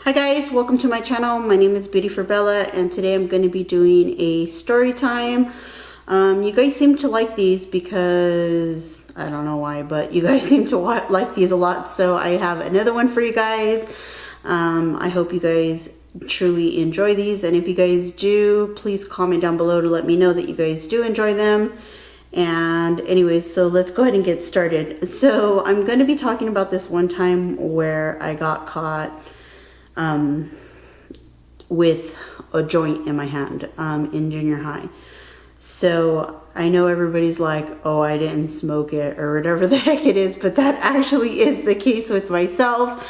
Hi guys, welcome to my channel. My name is Beauty4Bella and today I'm going to be doing a story time. You guys seem to like these because, I don't know why, but you guys seem to like these a lot. So I have another one for you guys. I hope you guys truly enjoy these, and if you guys do, please comment down below to let me know that you guys do enjoy them. And anyways, so let's go ahead and get started. So I'm going to be talking about this one time where I got caught with a joint in my hand in junior high. So I know everybody's like, oh, I didn't smoke it or whatever the heck it is, but that actually is the case with myself.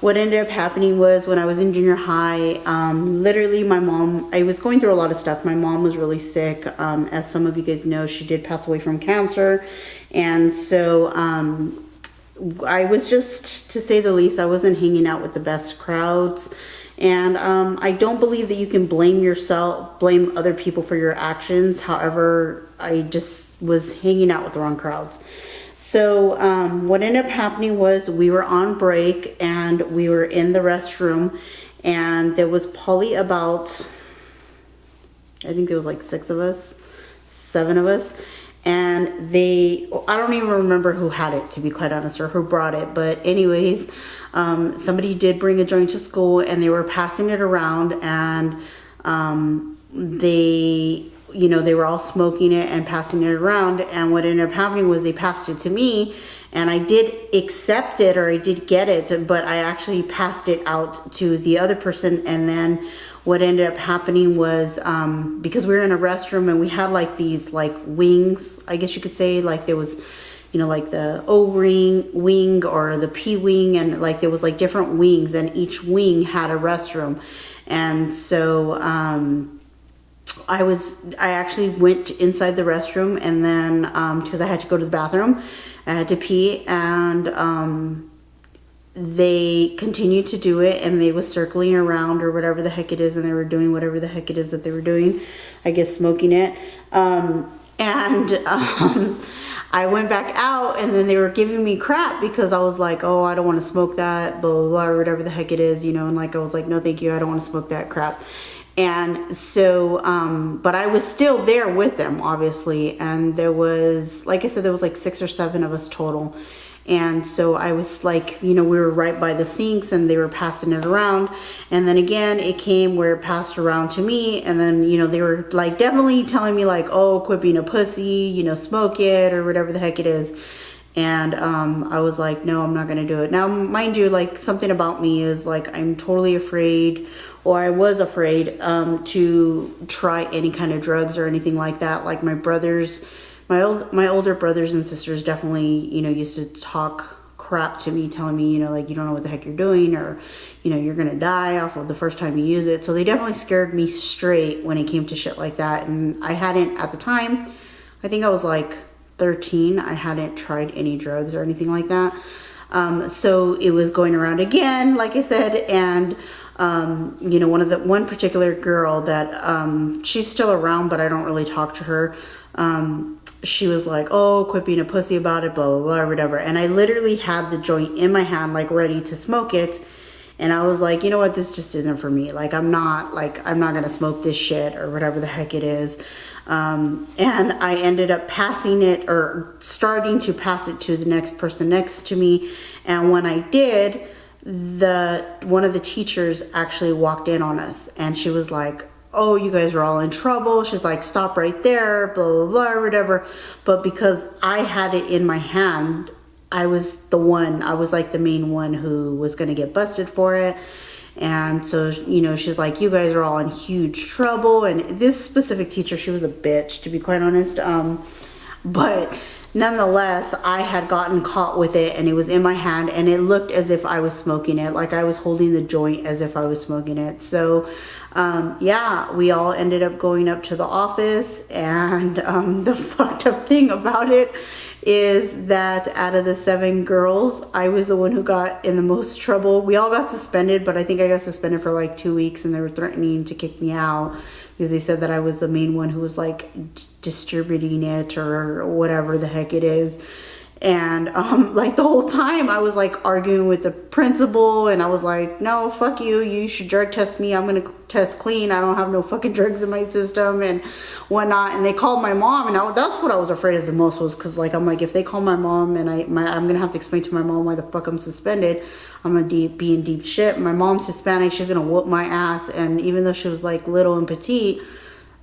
What ended up happening was when I was in junior high, literally my mom, I was going through a lot of stuff. My mom was really sick. As some of you guys know, she did pass away from cancer. And so I was just, to say the least, I wasn't hanging out with the best crowds. And I don't believe that you can blame other people for your actions. However, I just was hanging out with the wrong crowds. So what ended up happening was we were on break and we were in the restroom, and there was probably about, I think there was like 7 of us. And I don't even remember who had it, to be quite honest, or who brought it. But anyways, somebody did bring a joint to school and they were passing it around, and they were all smoking it and passing it around. And what ended up happening was they passed it to me, and I did accept it, or I did get it, but I actually passed it out to the other person. And then what ended up happening was, because we were in a restroom and we had like these like wings, I guess you could say, like there was, like the O-ring wing or the P wing, and like there was like different wings, and each wing had a restroom. And so I actually went inside the restroom, and then because I had to go to the bathroom, I had to pee, and they continued to do it, and they was circling around or whatever the heck it is, and they were doing whatever the heck it is that they were doing, I guess smoking it. I went back out, and then they were giving me crap because I was like, oh, I don't want to smoke that, blah, blah, blah, or whatever the heck it is, and like I was like, no thank you, I don't want to smoke that crap. And so but I was still there with them, obviously, and there was, like I said, there was like 6 or 7 of us total. And so I was like, we were right by the sinks, and they were passing it around. And then again, it came where it passed around to me. And then, they were like definitely telling me like, oh, quit being a pussy, smoke it or whatever the heck it is. And I was like, no, I'm not going to do it. Now, mind you, like something about me is like, I'm totally afraid, or I was afraid to try any kind of drugs or anything like that. Like my brothers, my older brothers and sisters definitely, used to talk crap to me, telling me, like, you don't know what the heck you're doing, or, you're going to die off of the first time you use it. So they definitely scared me straight when it came to shit like that. And I hadn't, at the time, I think I was like 13, I hadn't tried any drugs or anything like that. So it was going around again, like I said, and one particular girl that she's still around, but I don't really talk to her. She was like, oh, quit being a pussy about it, blah, blah, blah, or whatever. And I literally had the joint in my hand, like ready to smoke it. And I was like, you know what, this just isn't for me. Like, I'm not going to smoke this shit or whatever the heck it is. And I ended up passing it, or starting to pass it to the next person next to me. And when I did, one of the teachers actually walked in on us, and she was like, oh, you guys are all in trouble. She's like, stop right there, blah, blah, blah, or whatever. But because I had it in my hand, I was like the main one who was going to get busted for it. And so, she's like, you guys are all in huge trouble. And this specific teacher, she was a bitch, to be quite honest. But nonetheless, I had gotten caught with it, and it was in my hand, and it looked as if I was smoking it. Like I was holding the joint as if I was smoking it. So, yeah, we all ended up going up to the office, and the fucked up thing about it is that out of the 7 girls, I was the one who got in the most trouble. We all got suspended, but I think I got suspended for like 2 weeks, and they were threatening to kick me out because they said that I was the main one who was like distributing it or whatever the heck it is. And like the whole time I was like arguing with the principal, and I was like, no, fuck you, you should drug test me, I'm gonna test clean, I don't have no fucking drugs in my system and whatnot. And they called my mom, and that's what I was afraid of the most, was because like I'm like, if they call my mom and I'm gonna have to explain to my mom why the fuck I'm suspended, I'm gonna be in deep shit. My mom's Hispanic, she's gonna whoop my ass. And even though she was like little and petite,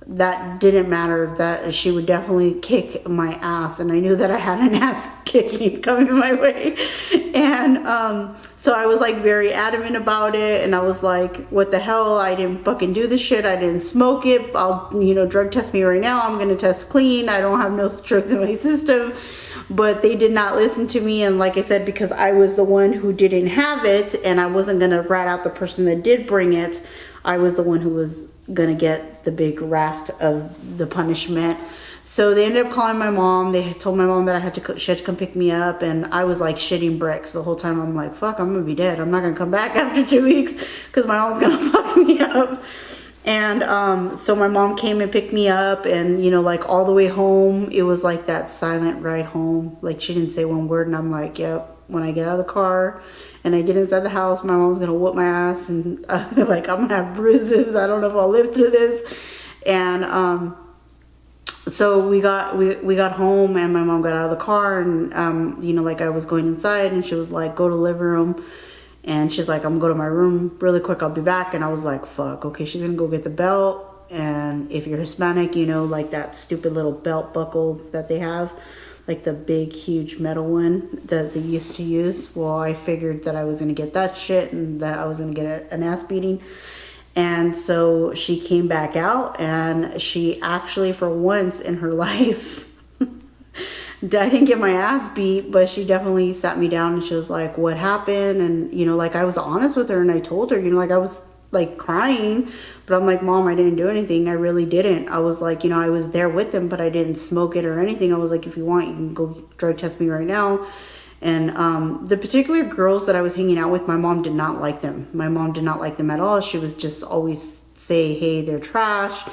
that didn't matter, that she would definitely kick my ass. And I knew that I had an ass kicking coming my way. And so I was like very adamant about it, and I was like, what the hell, I didn't fucking do this shit, I didn't smoke it, I'll, you know, drug test me right now, I'm gonna test clean, I don't have no drugs in my system. But they did not listen to me. And like I said, because I was the one who didn't have it, and I wasn't gonna rat out the person that did bring it, I was the one who was gonna get the big raft of the punishment. So they ended up calling my mom. They told my mom that she had to come pick me up, and I was like shitting bricks the whole time. I'm like, fuck, I'm gonna be dead, I'm not gonna come back after 2 weeks because my mom's gonna fuck me up. And so my mom came and picked me up, and you know, like all the way home, it was like that silent ride home. Like she didn't say one word, and I'm like, yep, when I get out of the car and I get inside the house, my mom's gonna whoop my ass, and like I'm gonna have bruises, I don't know if I'll live through this. And so we got home, and my mom got out of the car, and you know, like I was going inside, and she was like, go to the living room. And she's like, I'm gonna go to my room really quick, I'll be back. And I was like, fuck, okay, she's gonna go get the belt. And if you're Hispanic, you know, like that stupid little belt buckle that they have, like the big, huge metal one that they used to use. Well, I figured that I was gonna get that shit, and that I was gonna get an ass beating. And so she came back out, and she actually, for once in her life, I didn't get my ass beat, but she definitely sat me down, and she was like, what happened? And, you know, like I was honest with her, and I told her, you know, like I was like crying, but I'm like, Mom, I didn't do anything. I really didn't. I was like, you know, I was there with them, but I didn't smoke it or anything. I was like, if you want, you can go drug test me right now. And the particular girls that I was hanging out with, my mom did not like them. My mom did not like them at all. She was just always say, hey, they're trash.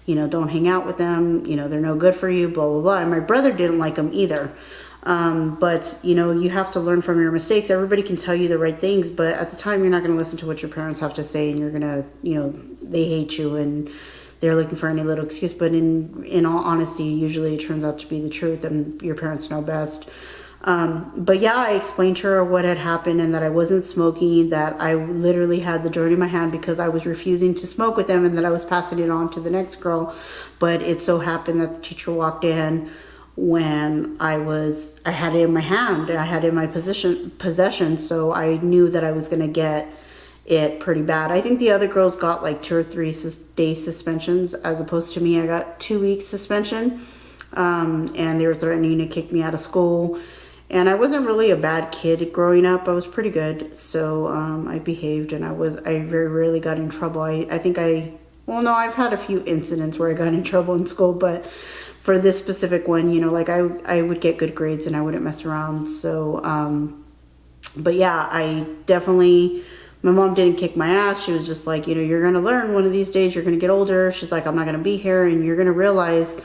You know, don't hang out with them. You know, they're no good for you, blah, blah, blah. And my brother didn't like them either. But, you know, you have to learn from your mistakes. Everybody can tell you the right things, but at the time, you're not going to listen to what your parents have to say, and you're going to, you know, they hate you, and they're looking for any little excuse. But in all honesty, usually it turns out to be the truth, and your parents know best. But yeah, I explained to her what had happened, and that I wasn't smoking, that I literally had the joint in my hand because I was refusing to smoke with them, and that I was passing it on to the next girl. But it so happened that the teacher walked in when I had it in my hand, I had it in my possession. So I knew that I was going to get it pretty bad. I think the other girls got like 2 or 3 day suspensions, as opposed to me. I got 2 weeks suspension. And they were threatening to kick me out of school. And I wasn't really a bad kid growing up. I was pretty good. So I behaved, and I very rarely got in trouble. I've had a few incidents where I got in trouble in school, but for this specific one, you know, like I would get good grades, and I wouldn't mess around. So, but yeah, my mom didn't kick my ass. She was just like, you know, you're going to learn one of these days, you're going to get older. She's like, I'm not going to be here, and you're going to realize,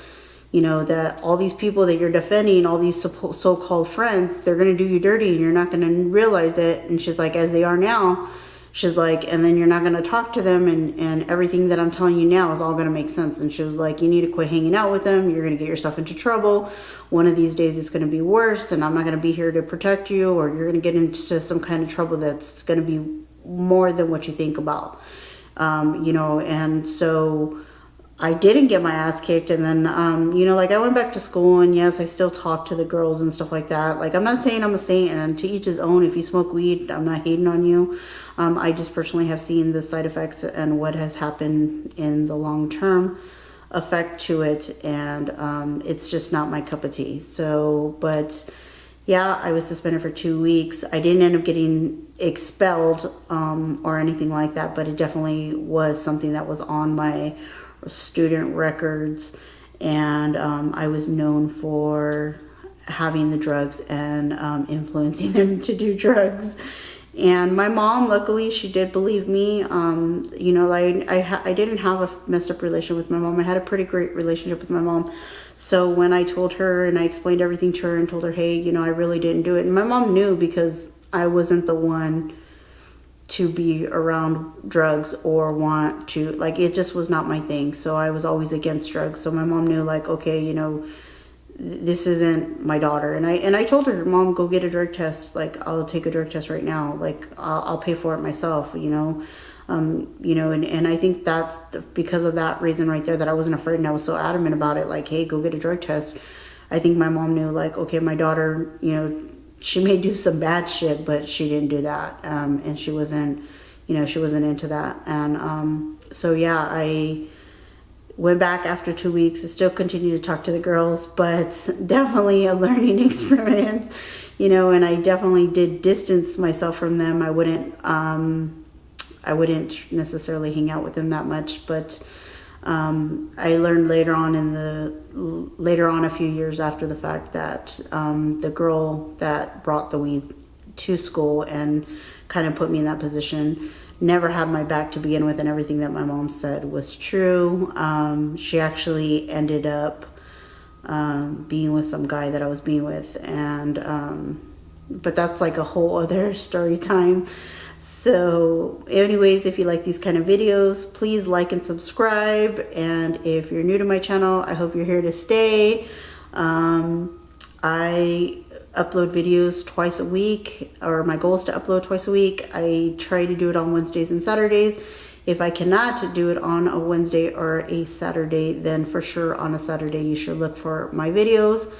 you know, that all these people that you're defending, all these so-called friends, they're going to do you dirty, and you're not going to realize it. And she's like, as they are now, she's like, and then you're not going to talk to them, and everything that I'm telling you now is all going to make sense. And she was like, you need to quit hanging out with them. You're going to get yourself into trouble. One of these days it's going to be worse, and I'm not going to be here to protect you, or you're going to get into some kind of trouble that's going to be more than what you think about. You know, and so I didn't get my ass kicked. And then, you know, like I went back to school, and yes, I still talk to the girls and stuff like that. Like, I'm not saying I'm a saint, and to each his own. If you smoke weed, I'm not hating on you. I just personally have seen the side effects and what has happened in the long-term effect to it. And it's just not my cup of tea. So, but yeah, I was suspended for 2 weeks. I didn't end up getting expelled or anything like that, but it definitely was something that was on my student records. And I was known for having the drugs and influencing them to do drugs. And my mom, luckily, she did believe me. You know, I didn't have a messed up relationship with my mom. I had a pretty great relationship with my mom. So when I told her and I explained everything to her and told her, hey, you know, I really didn't do it. And my mom knew because I wasn't the one to be around drugs or want to, like, it just was not my thing. So I was always against drugs. So my mom knew, like, okay, you know, this isn't my daughter. And I told her, Mom, go get a drug test. Like, I'll take a drug test right now. Like, I'll pay for it myself, you know. You know, and I think that's because of that reason right there that I wasn't afraid and I was so adamant about it. Like, hey, go get a drug test. I think my mom knew, like, okay, my daughter, you know, she may do some bad shit, but she didn't do that. And she wasn't, you know, she wasn't into that. And so, yeah, I went back after 2 weeks. I still continued to talk to the girls, but definitely a learning experience, you know, and I definitely did distance myself from them. I wouldn't necessarily hang out with them that much, but I learned later on a few years after the fact that the girl that brought the weed to school and kind of put me in that position never had my back to begin with, and everything that my mom said was true. She actually ended up being with some guy that I was being with, and but that's like a whole other story time. So anyways, if you like these kind of videos, please like and subscribe. And if you're new to my channel, I hope you're here to stay. I upload videos twice a week, or my goal is to upload twice a week. I try to do it on Wednesdays and Saturdays. If I cannot do it on a Wednesday or a Saturday, then for sure on a Saturday you should look for my videos.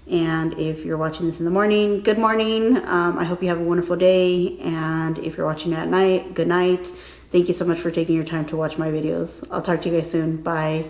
And if you're watching this in the morning, good morning. I hope you have a wonderful day. And if you're watching at night, good night. Thank you so much for taking your time to watch my videos. I'll talk to you guys soon. Bye.